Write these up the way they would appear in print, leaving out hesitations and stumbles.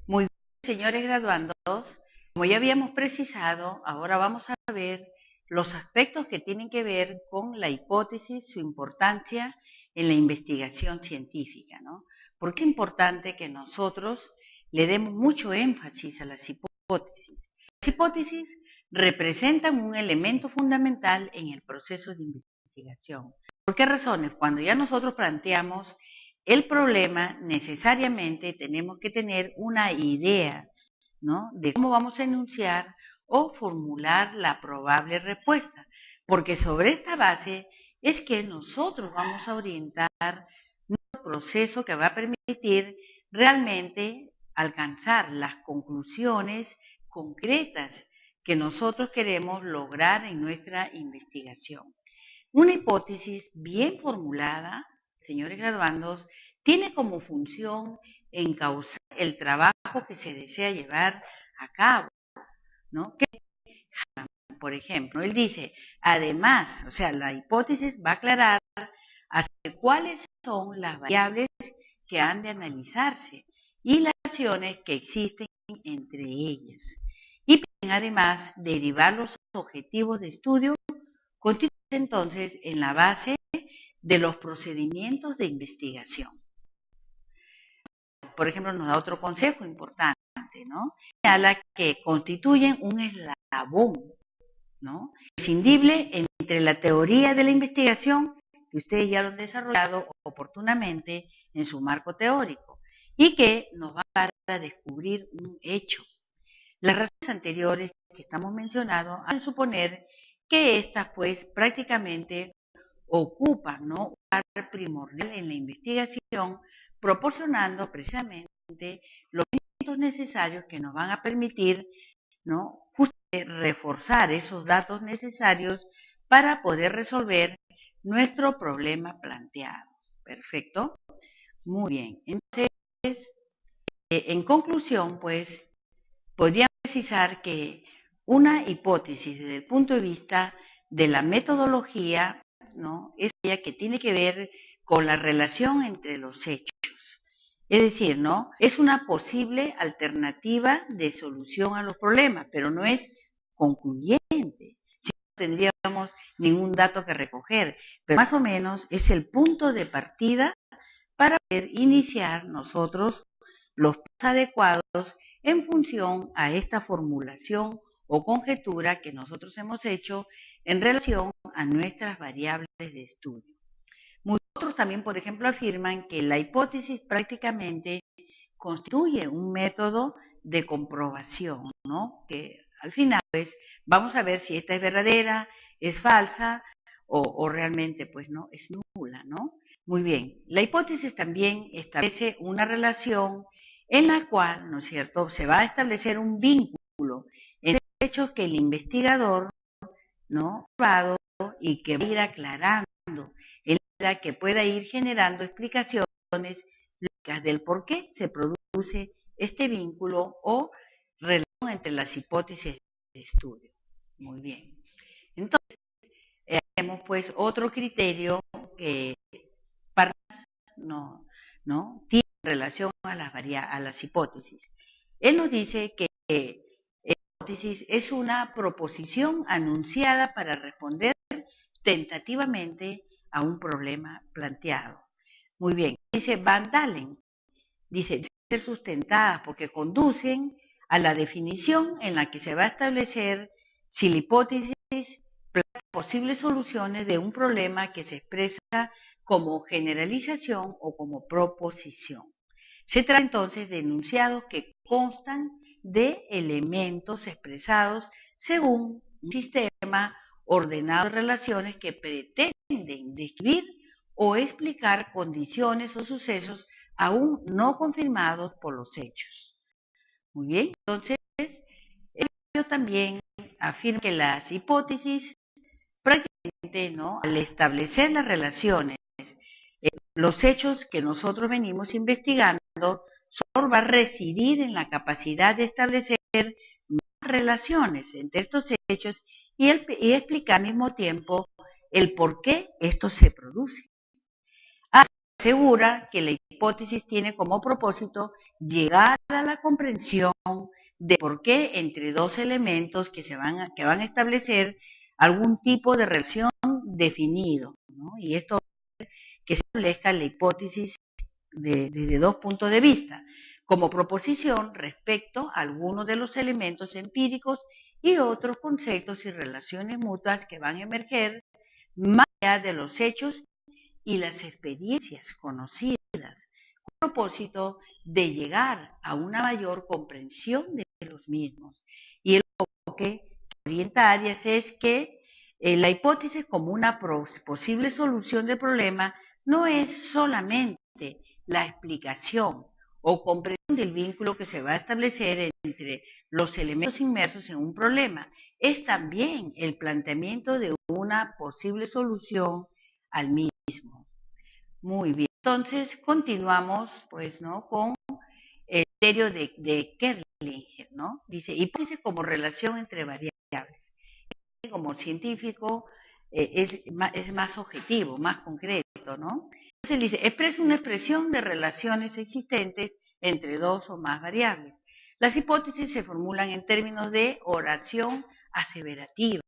Muy bien, señores graduandos, como ya habíamos precisado, ahora vamos a ver los aspectos que tienen que ver con la hipótesis, su importancia en la investigación científica, ¿no? Porque es importante que nosotros le demos mucho énfasis a las hipótesis. Las hipótesis representan un elemento fundamental en el proceso de investigación. ¿Por qué razones? Cuando ya nosotros planteamos el problema, necesariamente tenemos que tener una idea, ¿no?, de cómo vamos a enunciar o formular la probable respuesta, porque sobre esta base es que nosotros vamos a orientar nuestro proceso que va a permitir realmente alcanzar las conclusiones concretas que nosotros queremos lograr en nuestra investigación. Una hipótesis bien formulada, señores graduandos, tiene como función encauzar el trabajo que se desea llevar a cabo, ¿no? Por ejemplo, él dice, además, o sea, la hipótesis va a aclarar cuáles son las variables que han de analizarse y las relaciones que existen entre ellas. Y además derivar los objetivos de estudio constituye entonces en la base de los procedimientos de investigación. Por ejemplo, nos da otro consejo importante, ¿no? Señala que constituyen un eslabón, ¿no?, prescindible entre la teoría de la investigación, que ustedes ya lo han desarrollado oportunamente en su marco teórico, y que nos va a dar a descubrir un hecho. Las razones anteriores que estamos mencionando han de suponer que estas pues prácticamente ocupan, ¿no?, un lugar primordial en la investigación, proporcionando precisamente los elementos necesarios que nos van a permitir, ¿no?, reforzar esos datos necesarios para poder resolver nuestro problema planteado. Perfecto. Muy bien. Entonces, en conclusión, pues, podríamos precisar que una hipótesis desde el punto de vista de la metodología, ¿no?, es aquella que tiene que ver con la relación entre los hechos. Es decir, ¿no?, es una posible alternativa de solución a los problemas, pero no es concluyente. Si no tendríamos ningún dato que recoger, pero más o menos es el punto de partida para poder iniciar nosotros los pasos adecuados en función a esta formulación o conjetura que nosotros hemos hecho en relación a nuestras variables de estudio. Muchos también, por ejemplo, afirman que la hipótesis prácticamente constituye un método de comprobación, ¿no?, que al final pues vamos a ver si esta es verdadera, es falsa o realmente pues no, es nula, ¿no? Muy bien, la hipótesis también establece una relación en la cual, ¿no es cierto?, se va a establecer un vínculo entre hechos que el investigador, ¿no?, ha probado y que va a ir aclarando, en la que pueda ir generando explicaciones lógicas del por qué se produce este vínculo o relación entre las hipótesis de estudio. Muy bien. Entonces, tenemos pues otro criterio que para no tiene relación a las hipótesis. Él nos dice que la hipótesis es una proposición anunciada para responder tentativamente a un problema planteado. Muy bien, dice Van Dalen, dice, ser sustentadas porque conducen a la definición en la que se va a establecer si la hipótesis plantea posibles soluciones de un problema que se expresa como generalización o como proposición. Se trata entonces de enunciados que constan de elementos expresados según un sistema ordenado de relaciones que pretenden describir o explicar condiciones o sucesos aún no confirmados por los hechos. Muy bien, entonces, yo también afirmo que las hipótesis prácticamente, ¿no?, al establecer las relaciones, los hechos que nosotros venimos investigando, solo va a residir en la capacidad de establecer más relaciones entre estos hechos y explicar al mismo tiempo el por qué esto se produce. asegura que la hipótesis tiene como propósito llegar a la comprensión de por qué entre dos elementos que van a establecer algún tipo de relación definido, ¿no? Y esto que se establezca la hipótesis desde dos puntos de vista, como proposición respecto a algunos de los elementos empíricos y otros conceptos y relaciones mutuas que van a emerger más allá de los hechos y las experiencias conocidas, con el propósito de llegar a una mayor comprensión de los mismos. Y el enfoque que orienta Arias es que la hipótesis como una posible solución del problema no es solamente la explicación o comprensión del vínculo que se va a establecer entre los elementos inmersos en un problema, es también el planteamiento de una posible solución al mismo. Muy bien. Entonces, continuamos, pues, ¿no?, con el criterio de Kerlinger, ¿no? Dice, hipótesis como relación entre variables. Como científico es más objetivo, más concreto, ¿no? Entonces dice, expresa una expresión de relaciones existentes entre dos o más variables. Las hipótesis se formulan en términos de oración aseverativa.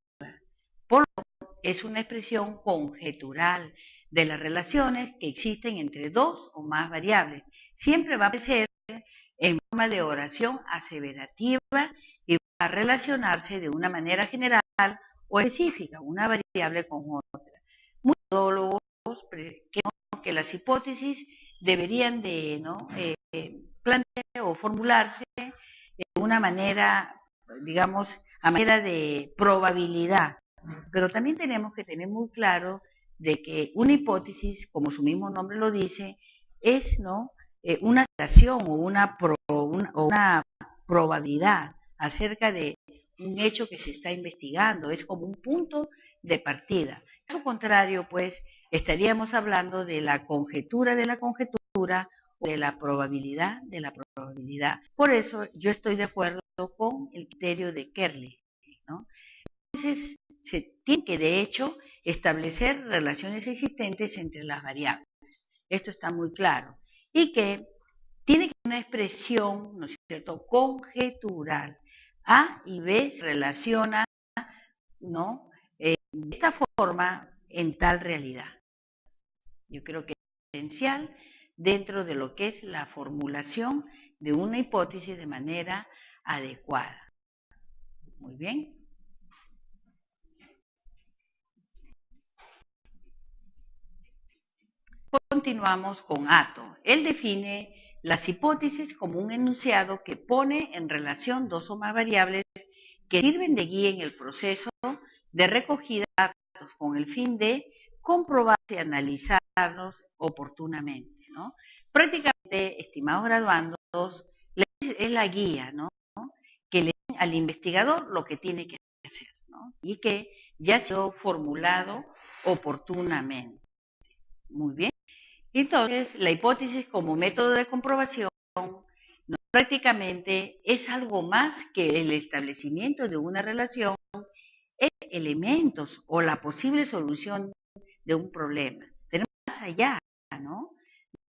Por lo tanto, es una expresión conjetural de las relaciones que existen entre dos o más variables. Siempre va a aparecer en forma de oración aseverativa y va a relacionarse de una manera general o específica, una variable con otra. Muchos metodólogos creen que las hipótesis deberían de, ¿no?, plantearse o formularse de una manera, digamos, a manera de probabilidad. Pero también tenemos que tener muy claro de que una hipótesis, como su mismo nombre lo dice, es, ¿no?, una situación o una probabilidad acerca de un hecho que se está investigando, es como un punto de partida. Caso contrario, pues, estaríamos hablando de la conjetura o de la probabilidad de la probabilidad. Por eso yo estoy de acuerdo con el criterio de Kerley, ¿no? Entonces, se tiene que, de hecho, establecer relaciones existentes entre las variables. Esto está muy claro. Y que tiene que ser una expresión, ¿no es cierto?, conjetural. A y B se relacionan, ¿no?, de esta forma en tal realidad. Yo creo que es esencial dentro de lo que es la formulación de una hipótesis de manera adecuada. Muy bien. Continuamos con Atto. Él define las hipótesis como un enunciado que pone en relación dos o más variables que sirven de guía en el proceso de recogida de datos con el fin de comprobar y analizarlos oportunamente, ¿no? Prácticamente, estimados graduandos, es la guía, ¿no?, que le da al investigador lo que tiene que hacer, ¿no?, y que ya ha sido formulado oportunamente. Muy bien. Entonces, la hipótesis como método de comprobación, ¿no?, prácticamente es algo más que el establecimiento de una relación entre elementos o la posible solución de un problema. Tenemos más allá, ¿no?,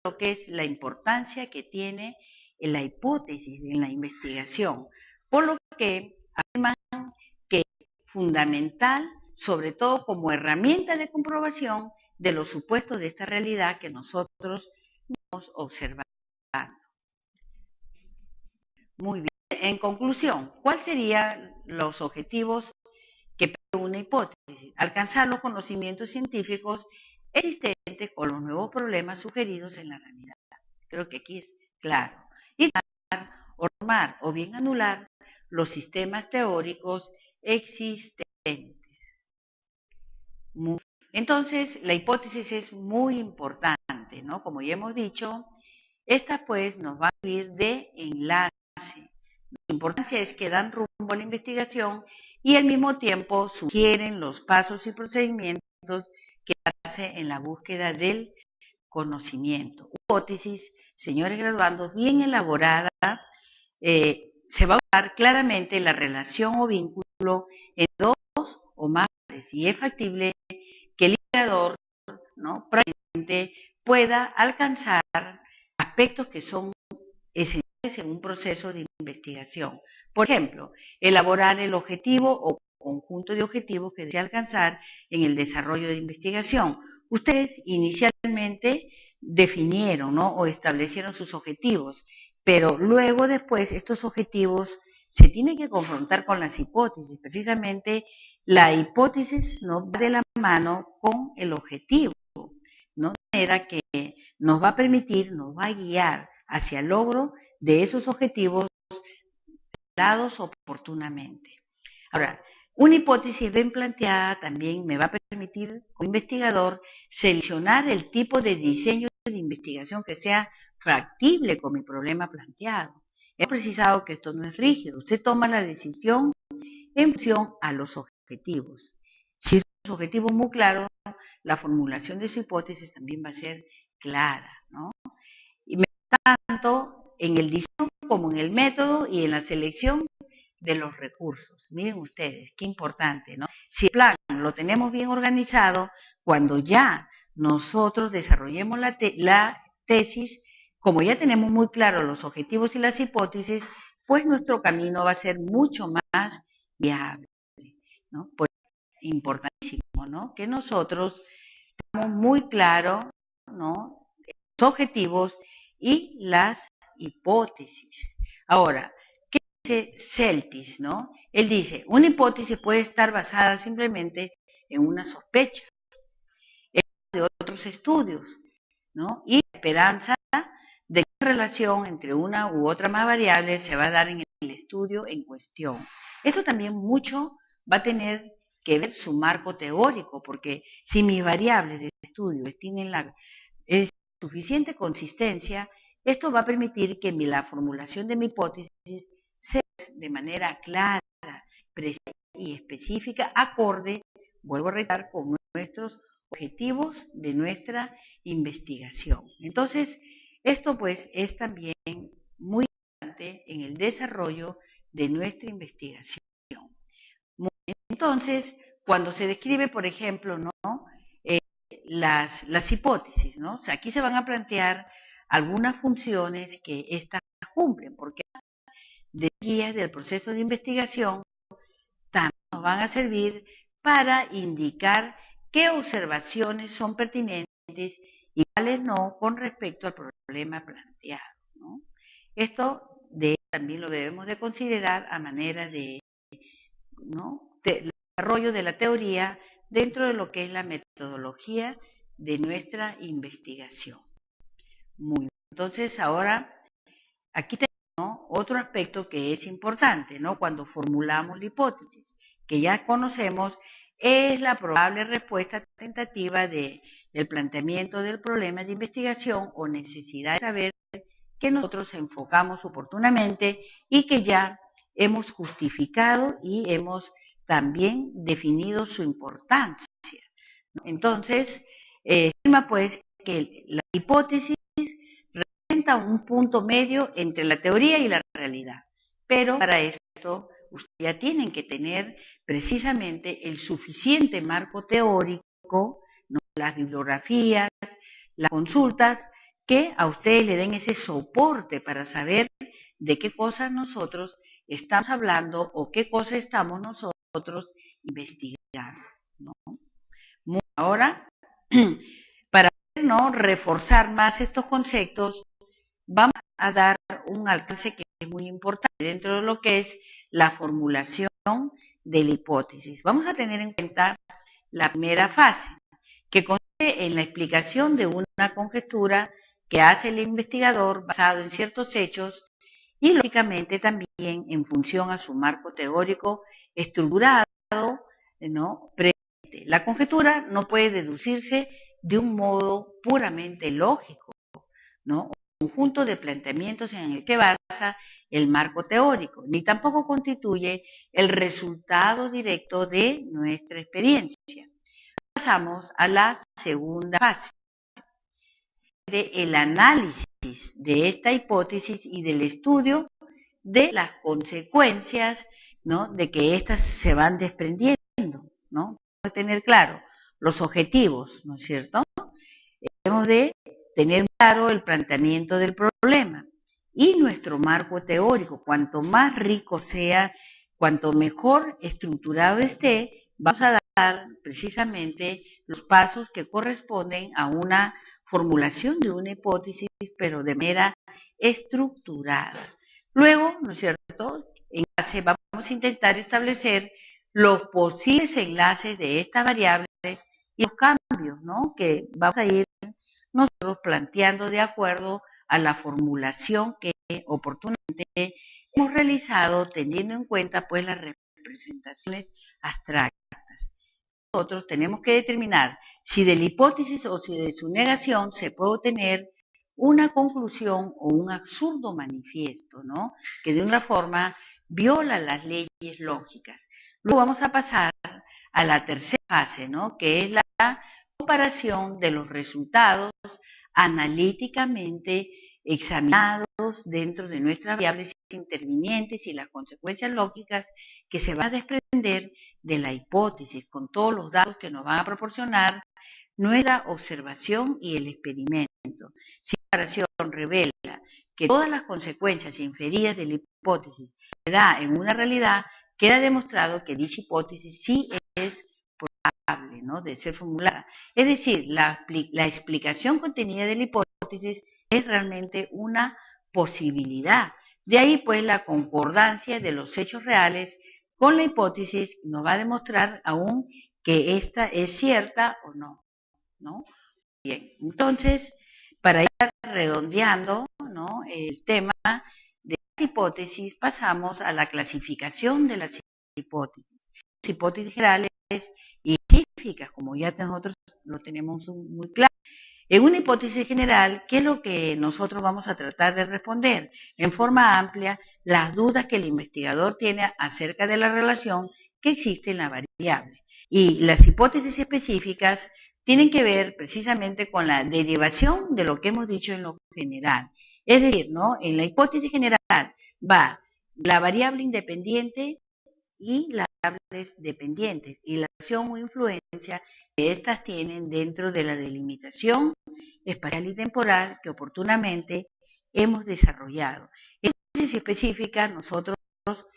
lo que es la importancia que tiene la hipótesis en la investigación, por lo que afirman que es fundamental, sobre todo como herramienta de comprobación de los supuestos de esta realidad que nosotros hemos observado. Muy bien. En conclusión, ¿cuáles serían los objetivos que persigue una hipótesis? Alcanzar los conocimientos científicos existentes con los nuevos problemas sugeridos en la realidad. Creo que aquí es claro. Y o formar o bien anular los sistemas teóricos existentes. Entonces, la hipótesis es muy importante, ¿no? Como ya hemos dicho, esta pues nos va a servir de enlace. La importancia es que dan rumbo a la investigación y al mismo tiempo sugieren los pasos y procedimientos que hace en la búsqueda del conocimiento. Hipótesis, señores graduandos, bien elaborada, se va a usar claramente la relación o vínculo en dos o más, y es factible que el investigador, ¿no?, prácticamente pueda alcanzar aspectos que son esenciales en un proceso de investigación. Por ejemplo, elaborar el objetivo o conjunto de objetivos que desea alcanzar en el desarrollo de investigación. Ustedes inicialmente definieron, ¿no?, o establecieron sus objetivos, pero luego después estos objetivos se tienen que confrontar con las hipótesis. Precisamente la hipótesis no va de la mano con el objetivo, ¿no? De manera que nos va a permitir, nos va a guiar hacia el logro de esos objetivos dados oportunamente. Ahora, una hipótesis bien planteada también me va a permitir, como investigador, seleccionar el tipo de diseño de investigación que sea factible con mi problema planteado. He precisado que esto no es rígido. Usted toma la decisión en función a los objetivos. Si esos objetivos muy claros, la formulación de su hipótesis también va a ser clara, ¿no? Y tanto en el diseño como en el método y en la selección de los recursos. Miren ustedes, qué importante, ¿no? Si el plan lo tenemos bien organizado, cuando ya nosotros desarrollemos la tesis, como ya tenemos muy claros los objetivos y las hipótesis, pues nuestro camino va a ser mucho más viable, ¿no? Pues importantísimo, ¿no?, que nosotros tengamos muy claro, ¿no?, los objetivos y las hipótesis. Ahora, ¿qué dice Celtis, no? Él dice, una hipótesis puede estar basada simplemente en una sospecha de otros estudios, ¿no?, y la esperanza de que la relación entre una u otra más variable se va a dar en el estudio en cuestión. Esto también mucho va a tener que ver su marco teórico, porque si mis variables de estudio tienen suficiente consistencia, esto va a permitir que la formulación de mi hipótesis sea de manera clara, precisa y específica, acorde, vuelvo a reiterar, con nuestros objetivos de nuestra investigación. Entonces, esto pues es también muy importante en el desarrollo de nuestra investigación. Entonces, cuando se describe, por ejemplo, ¿no?, las hipótesis, ¿no? O sea, aquí se van a plantear algunas funciones que éstas cumplen, porque de guías del proceso de investigación también nos van a servir para indicar qué observaciones son pertinentes y cuáles no con respecto al problema planteado, ¿no? Esto también lo debemos de considerar a manera de, ¿no?, de desarrollo de la teoría dentro de lo que es la metodología de nuestra investigación. Muy bien. Entonces, ahora, aquí tenemos, ¿no?, otro aspecto que es importante, ¿no?, cuando formulamos la hipótesis, que ya conocemos, es la probable respuesta tentativa del planteamiento del problema de investigación o necesidad de saber que nosotros enfocamos oportunamente y que ya hemos justificado y hemos también definido su importancia, ¿no? Entonces, estima pues que la hipótesis representa un punto medio entre la teoría y la realidad, pero para esto ustedes ya tienen que tener precisamente el suficiente marco teórico, ¿no?, las bibliografías, las consultas, que a ustedes le den ese soporte para saber de qué cosas nosotros estamos hablando o qué cosas estamos nosotros investigando, ¿no? Ahora, para, ¿no?, reforzar más estos conceptos, vamos a dar un alcance que es muy importante dentro de lo que es la formulación de la hipótesis. Vamos a tener en cuenta la primera fase, que consiste en la explicación de una conjetura que hace el investigador basado en ciertos hechos y, lógicamente, también en función a su marco teórico estructurado, ¿no? La conjetura no puede deducirse de un modo puramente lógico, ¿no?, un conjunto de planteamientos en el que basa el marco teórico, ni tampoco constituye el resultado directo de nuestra experiencia. Pasamos a la segunda fase, el análisis de esta hipótesis y del estudio de las consecuencias, ¿no?, de que éstas se van desprendiendo, ¿no? Tener claro los objetivos, ¿no es cierto? Debemos de tener claro el planteamiento del problema y nuestro marco teórico. Cuanto más rico sea, cuanto mejor estructurado esté, vamos a dar precisamente los pasos que corresponden a una formulación de una hipótesis, pero de manera estructurada. Luego, ¿no es cierto?, en base vamos a intentar establecer los posibles enlaces de estas variables y los cambios, ¿no?, que vamos a ir nosotros planteando de acuerdo a la formulación que oportunamente hemos realizado, teniendo en cuenta pues las representaciones abstractas. Nosotros tenemos que determinar si de la hipótesis o si de su negación se puede obtener una conclusión o un absurdo manifiesto, ¿no?, que de una forma viola las leyes lógicas. Luego vamos a pasar a la tercera fase, ¿no?, que es la comparación de los resultados analíticamente examinados dentro de nuestras variables intervinientes y las consecuencias lógicas que se van a desprender de la hipótesis con todos los datos que nos van a proporcionar nuestra observación y el experimento. Si la comparación revela que todas las consecuencias inferidas de la hipótesis se da en una realidad, queda demostrado que dicha hipótesis sí es probable, ¿no?, de ser formulada. Es decir, la explicación contenida de la hipótesis es realmente una posibilidad. De ahí, pues, la concordancia de los hechos reales con la hipótesis nos va a demostrar aún que esta es cierta o no, ¿no? Bien, entonces, para ir redondeando, ¿no?, el tema de las hipótesis, pasamos a la clasificación de las hipótesis. Las hipótesis generales y específicas, como ya nosotros lo tenemos muy claro. En una hipótesis general, ¿qué es lo que nosotros vamos a tratar de responder? En forma amplia, las dudas que el investigador tiene acerca de la relación que existe en la variable. Y las hipótesis específicas tienen que ver precisamente con la derivación de lo que hemos dicho en lo general. Es decir, ¿no?, en la hipótesis general va la variable independiente y las variables dependientes y la acción o influencia que éstas tienen dentro de la delimitación espacial y temporal que oportunamente hemos desarrollado. En la hipótesis específica, nosotros, tanto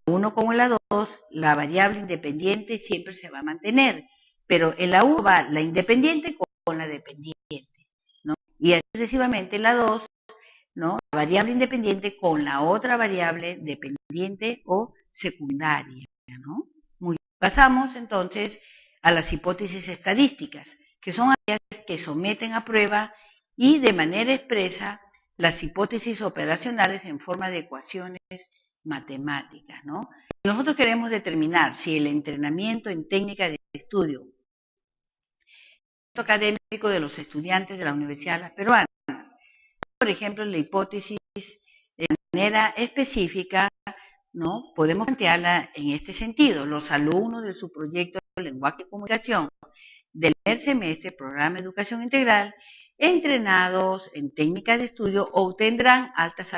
la 1 como en la 2, la variable independiente siempre se va a mantener, pero en la 1 va la independiente con la dependiente, ¿no?, y así sucesivamente en la 2, ¿no?, la variable independiente con la otra variable dependiente o secundaria, ¿no? Muy bien. Pasamos entonces a las hipótesis estadísticas, que son aquellas que someten a prueba y de manera expresa las hipótesis operacionales en forma de ecuaciones matemáticas, ¿no? Nosotros queremos determinar si el entrenamiento en técnicas de estudio académico de los estudiantes de la Universidad de las Peruanas, por ejemplo, la hipótesis de manera específica, ¿no?, podemos plantearla en este sentido. Los alumnos de su proyecto de lenguaje y comunicación del primer semestre, programa de educación integral, entrenados en técnicas de estudio, obtendrán altas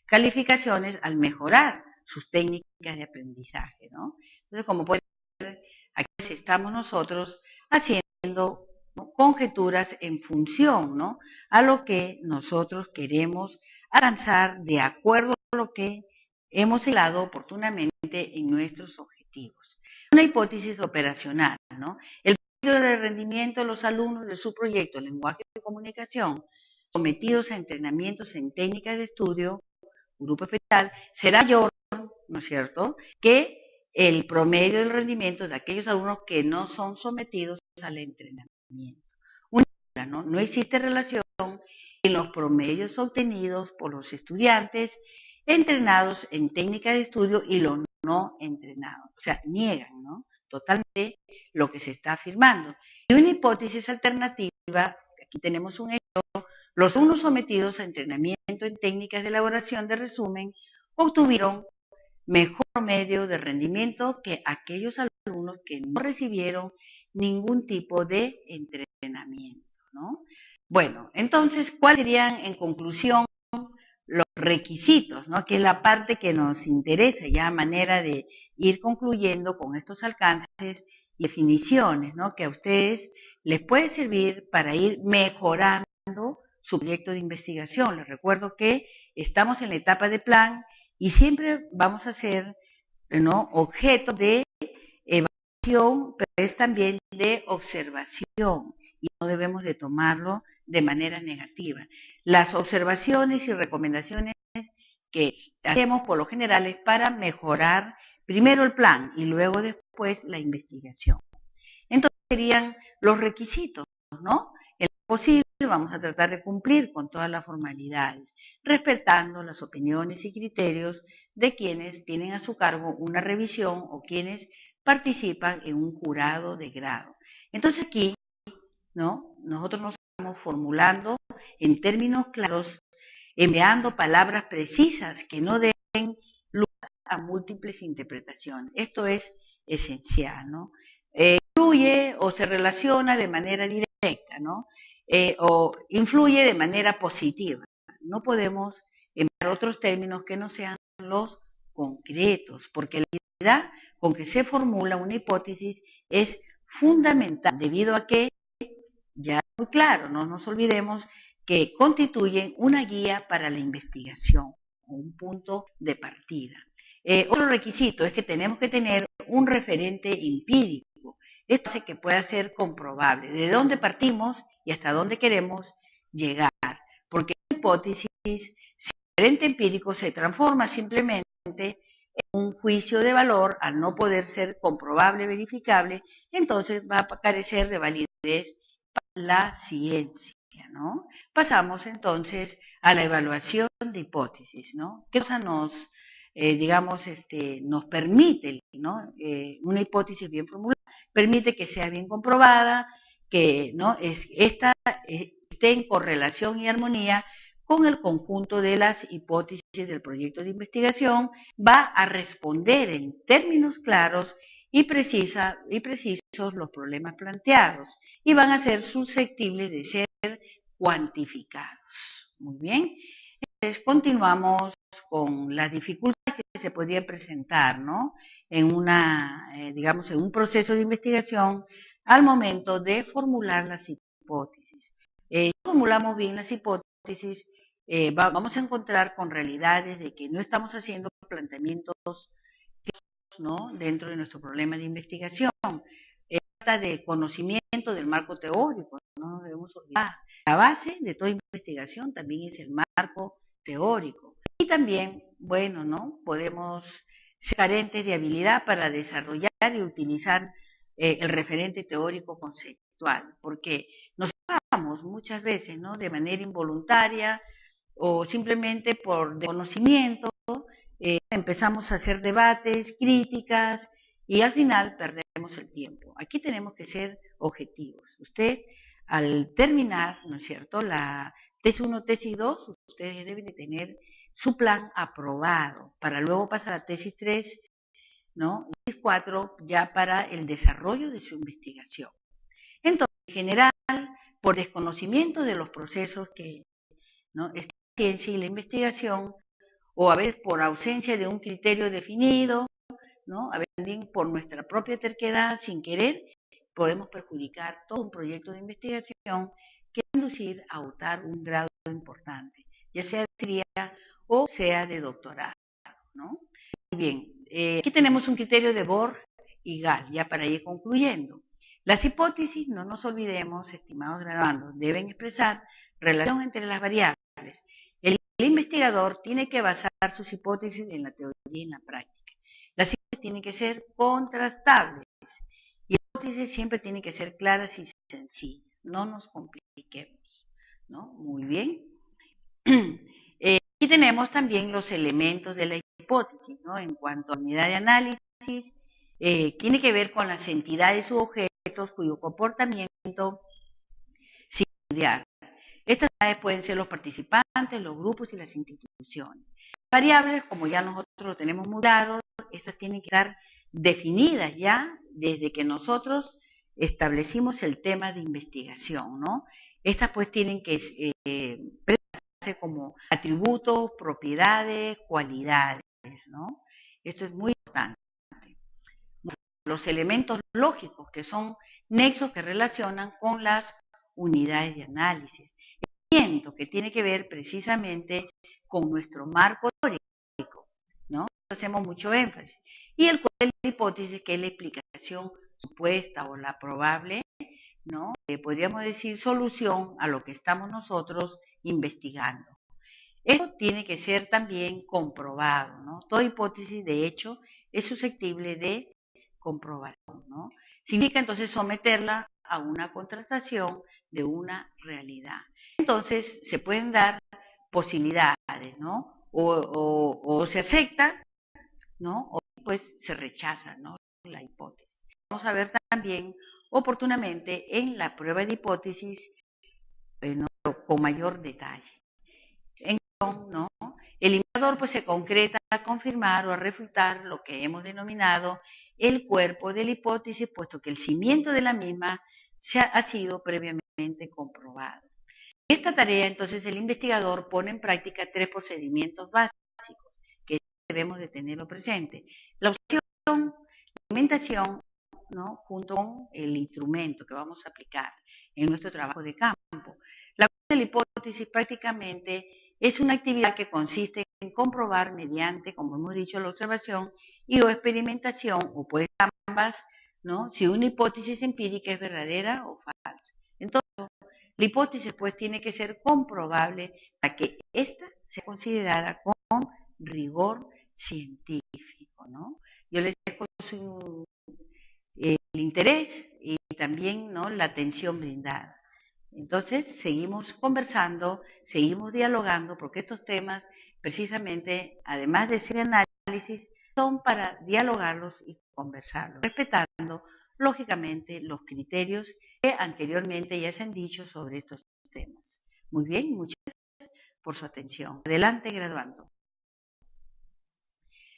calificaciones al mejorar sus técnicas de aprendizaje, ¿no? Entonces, como pueden ver, aquí estamos nosotros haciendo, ¿no?, conjeturas en función, ¿no?, a lo que nosotros queremos alcanzar de acuerdo a lo que hemos señalado oportunamente en nuestros objetivos. Una hipótesis operacional, ¿no? El promedio de rendimiento de los alumnos de su proyecto Lenguaje de Comunicación sometidos a entrenamientos en técnicas de estudio, grupo especial, será mayor, ¿no es cierto?, que el promedio del rendimiento de aquellos alumnos que no son sometidos al entrenamiento. No existe relación en los promedios obtenidos por los estudiantes entrenados en técnicas de estudio y los no entrenados. O sea, niegan, ¿no?, totalmente lo que se está afirmando. Y una hipótesis alternativa, aquí tenemos un ejemplo, los alumnos sometidos a entrenamiento en técnicas de elaboración de resumen obtuvieron mejor promedio de rendimiento que aquellos alumnos que no recibieron ningún tipo de entrenamiento, ¿no? Bueno, entonces, ¿cuáles serían en conclusión los requisitos, ¿no?, que es la parte que nos interesa ya a manera de ir concluyendo con estos alcances y definiciones, ¿no?, que a ustedes les puede servir para ir mejorando su proyecto de investigación. Les recuerdo que estamos en la etapa de plan y siempre vamos a ser, ¿no?, objeto de evaluación, pero es también de observación y no debemos de tomarlo de manera negativa. Las observaciones y recomendaciones que hacemos por lo general es para mejorar primero el plan y luego después la investigación. Entonces serían los requisitos, ¿no? En lo posible vamos a tratar de cumplir con todas las formalidades, respetando las opiniones y criterios de quienes tienen a su cargo una revisión o quienes participan en un jurado de grado. Entonces aquí, ¿no?, nosotros nos estamos formulando en términos claros, empleando palabras precisas que no den lugar a múltiples interpretaciones. Esto es esencial, ¿no? Influye o se relaciona de manera directa, ¿no? O influye de manera positiva. No podemos emplear otros términos que no sean los concretos, porque la idea con que se formula una hipótesis es fundamental, debido a que, ya muy claro, no nos olvidemos que constituyen una guía para la investigación, un punto de partida. Otro requisito es que tenemos que tener un referente empírico. Esto hace que pueda ser comprobable de dónde partimos y hasta dónde queremos llegar, porque la hipótesis, si el referente empírico se transforma simplemente en un juicio de valor, al no poder ser comprobable, verificable, entonces va a carecer de validez para la ciencia, ¿no? Pasamos entonces a la evaluación de hipótesis, ¿no? ¿Qué cosa nos permite, ¿no? Una hipótesis bien formulada permite que sea bien comprobada, que, ¿no?, esta esté en correlación y armonía con el conjunto de las hipótesis del proyecto de investigación, va a responder en términos claros y precisos los problemas planteados y van a ser susceptibles de ser cuantificados. Muy bien. Entonces, continuamos con las dificultades que se podían presentar, ¿no?, en en un proceso de investigación al momento de formular las hipótesis. Si formulamos bien las hipótesis, vamos a encontrar con realidades de que no estamos haciendo planteamientos, ¿no?, dentro de nuestro problema de investigación. Falta de conocimiento del marco teórico, no debemos olvidar. La base de toda investigación también es el marco teórico. Y también, bueno, ¿no?, podemos ser carentes de habilidad para desarrollar y utilizar el referente teórico conceptual, porque nos vamos muchas veces, ¿no?, de manera involuntaria o simplemente por desconocimiento, empezamos a hacer debates, críticas, y al final perdemos el tiempo. Aquí tenemos que ser objetivos. Usted, al terminar, ¿no es cierto?, la tesis 1, tesis 2, ustedes deben de tener su plan aprobado para luego pasar a tesis 3, ¿no?, y tesis 4 ya para el desarrollo de su investigación. Entonces, en general, por desconocimiento de los procesos que, ¿no?, esta ciencia y la investigación, o a veces por ausencia de un criterio definido, ¿no?, a veces también por nuestra propia terquedad, sin querer, podemos perjudicar todo un proyecto de investigación que va a inducir a optar un grado importante, ya sea de maestría o sea de doctorado, ¿no? Muy bien, aquí tenemos un criterio de Bohr y Gall, ya para ir concluyendo. Las hipótesis, no nos olvidemos, estimados graduandos, deben expresar relación entre las variables. El investigador tiene que basar sus hipótesis en la teoría y en la práctica. Las hipótesis tienen que ser contrastables y las hipótesis siempre tienen que ser claras y sencillas. No nos compliquemos, ¿no? Muy bien. Aquí tenemos también los elementos de la hipótesis, ¿no? En cuanto a unidad de análisis, tiene que ver con las entidades u objetos cuyo comportamiento se estudiar. Estas entidades pueden ser los participantes, los grupos y las instituciones. Variables, como ya nosotros lo tenemos muy claro, estas tienen que estar definidas ya desde que nosotros establecimos el tema de investigación, ¿no? Estas pues tienen que presentarse como atributos, propiedades, cualidades, ¿no? Esto es muy importante. Los elementos lógicos, que son nexos que relacionan con las unidades de análisis. que tiene que ver precisamente con nuestro marco teórico, ¿no? Hacemos mucho énfasis. Y el cuerpo de la hipótesis, que es la explicación supuesta o la probable, ¿no? Podríamos decir solución a lo que estamos nosotros investigando. Esto tiene que ser también comprobado, ¿no? Toda hipótesis, de hecho, es susceptible de comprobación, ¿no? Significa entonces someterla a una contrastación de una realidad. Entonces, se pueden dar posibilidades, ¿no? O se acepta, ¿no? O pues se rechaza, ¿no? La hipótesis. Vamos a ver también oportunamente en la prueba de hipótesis, ¿no? Con mayor detalle. ¿No? El indicador pues se concreta a confirmar o a refutar lo que hemos denominado el cuerpo de la hipótesis, puesto que el cimiento de la misma ha sido previamente comprobado. En esta tarea, entonces, el investigador pone en práctica 3 procedimientos básicos que debemos de tenerlo presente. La observación, la experimentación, ¿no? Junto con el instrumento que vamos a aplicar en nuestro trabajo de campo. La de la hipótesis prácticamente es una actividad que consiste en comprobar mediante, como hemos dicho, la observación y o experimentación, o puede ser ambas, ¿no? Si una hipótesis empírica es verdadera o falsa. Entonces, la hipótesis pues tiene que ser comprobable para que ésta sea considerada con rigor científico, ¿no? Yo les dejo el interés y también, ¿no?, la atención brindada. Entonces, seguimos conversando, seguimos dialogando, porque estos temas, precisamente, además de ser análisis, son para dialogarlos y conversarlos, respetando, lógicamente, los criterios que anteriormente ya se han dicho sobre estos temas. Muy bien, muchas gracias por su atención. Adelante, graduando.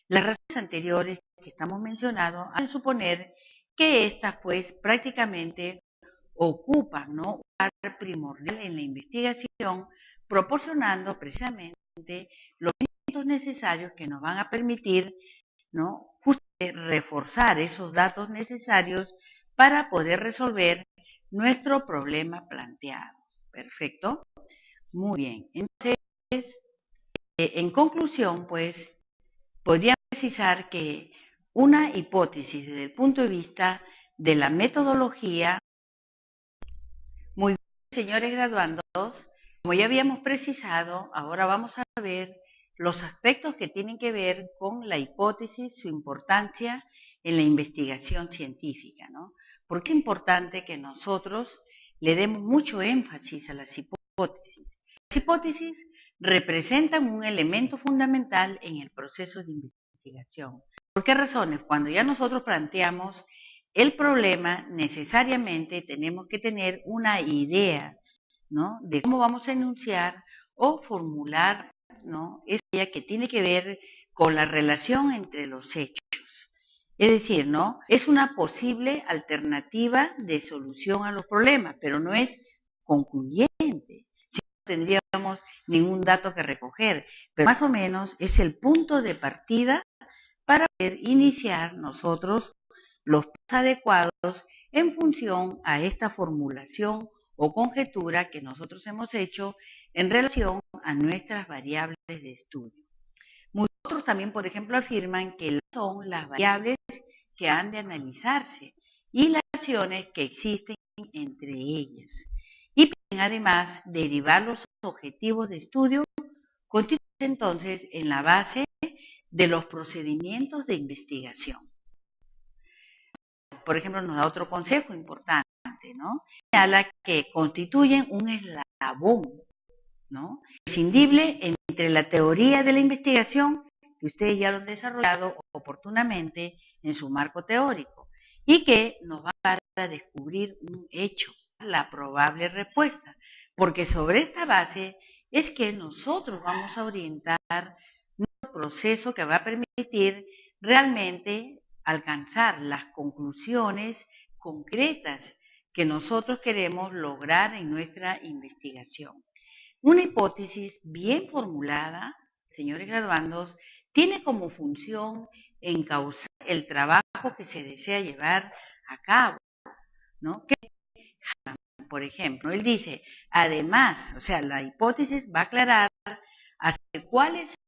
Las razones anteriores que estamos mencionando hacen suponer que estas, pues, prácticamente ocupan, ¿no?, un lugar primordial en la investigación, proporcionando precisamente los elementos necesarios que nos van a permitir, ¿no?, justamente reforzar esos datos necesarios para poder resolver nuestro problema planteado. Perfecto. Muy bien. Entonces, en conclusión, pues, podríamos precisar que una hipótesis desde el punto de vista de la metodología. Muy bien, señores graduandos, como ya habíamos precisado, ahora vamos a ver los aspectos que tienen que ver con la hipótesis, su importancia en la investigación científica, ¿no? Porque es importante que nosotros le demos mucho énfasis a las hipótesis. Las hipótesis representan un elemento fundamental en el proceso de investigación. ¿Por qué razones? Cuando ya nosotros planteamos el problema, necesariamente tenemos que tener una idea, ¿no?, de cómo vamos a enunciar o formular, ¿no?, esa idea que tiene que ver con la relación entre los hechos. Es decir, ¿no?, es una posible alternativa de solución a los problemas, pero no es concluyente. Si no tendríamos ningún dato que recoger, pero más o menos es el punto de partida para poder iniciar nosotros los pasos adecuados en función a esta formulación o conjetura que nosotros hemos hecho en relación a nuestras variables de estudio. Muchos también, por ejemplo, afirman que son las variables que han de analizarse y las relaciones que existen entre ellas. Y además derivar los objetivos de estudio constituyen entonces en la base de los procedimientos de investigación. Por ejemplo, nos da otro consejo importante, ¿no? Señala que constituyen un eslabón, ¿no?, imprescindible entre la teoría de la investigación, que ustedes ya lo han desarrollado oportunamente en su marco teórico, y que nos va a dar a descubrir un hecho, la probable respuesta, porque sobre esta base es que nosotros vamos a orientar nuestro proceso que va a permitir realmente alcanzar las conclusiones concretas que nosotros queremos lograr en nuestra investigación. Una hipótesis bien formulada, señores graduandos, tiene como función encauzar el trabajo que se desea llevar a cabo, ¿no?, que por ejemplo. Él dice, además, o sea, la hipótesis va a aclarar hasta cuáles